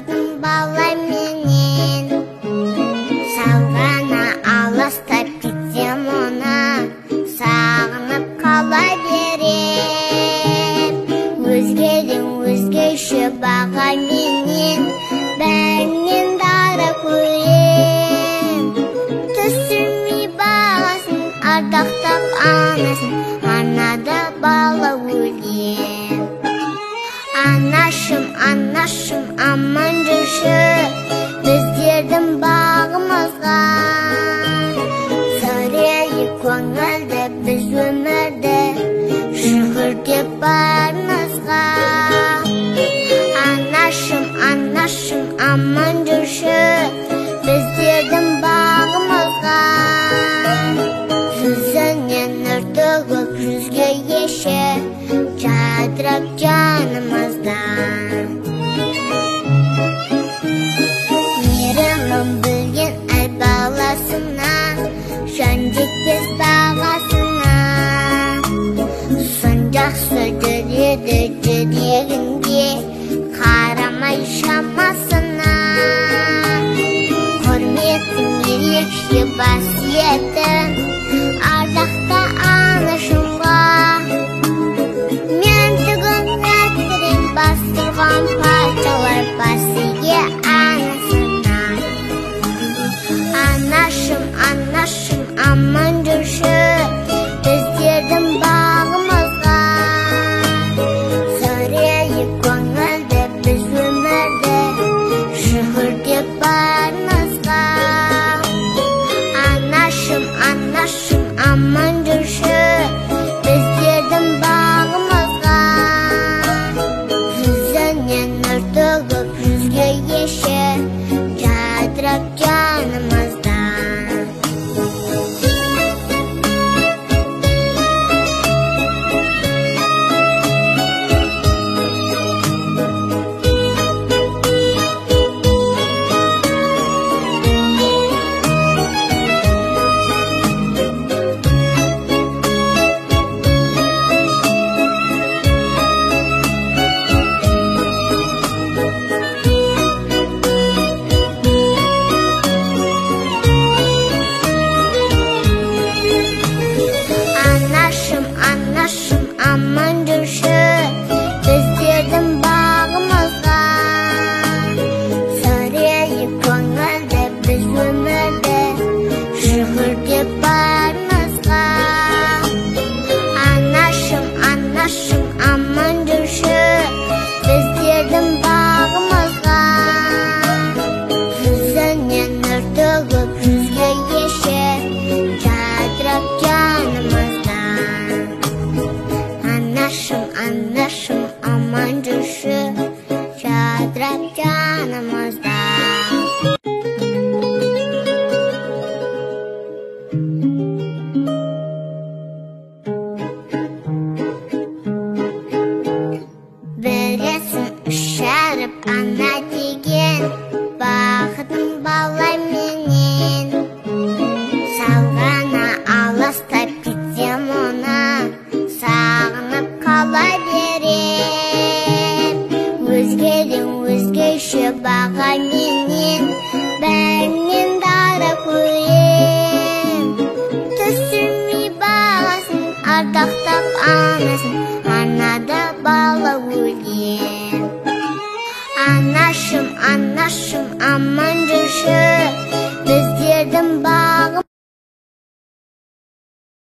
бағытын балай менен, салғана аластап кетсем оны, сағынып қала берем. Өзгеден өзгеше баға менен, бәрінен дара көрем. Түсірмей бағасын, ардақтап анасын, анада бала өлем. Анашым, анашым, аман жүрші, біздердің бағымызға. Сарайы көңілді біз өмірді, жүгірдеп барымызға. Анашым, анашым, аман жүрші, біздердің бағымызға. Жүзінен нұр төгіп жүзге еші, жадырап жанымыздан. Мейірімін білген әр баласына, жан жетпес бағасына. Сын жақсы жүреді жүрегінде, қарамай шамасына. Құрметін ерекше басиетін, ардақта анашымға. Мен түгін әттірен бастырған парталар басыге анасына. Анашым, анашым, аман жүрші, біздердің бағымызға. Сарайы көңілді біз өмірді, жүгірдеп барымызға. Анашым, анашым, аман жүрші, біздердің бағымызға. Жүзінен нұр төгіп жүзге еші, жадырап жанымыздан. Анашым, анашым, аман жүрші, біздердің бағымызға. Сарайы көңілді біз өмірді, жүгірдеп барымызға. Анашым, анашым, аман жүрші, біздердің бағымызға. Жүзінен нұр төгіп жүзге еші, жадырап жанымыздан. Анашым, анашым, аман жүрші, жадырап жанымыздан. Бересің үшәріп ана деген, бағытын балай менен, салғана аластап кетсем оны, сағынып қала берем. Өзгеден өзгеше баға менен, бәрінен дара көрем. Түсірмей бағасын, ардақтап анасын, анада бала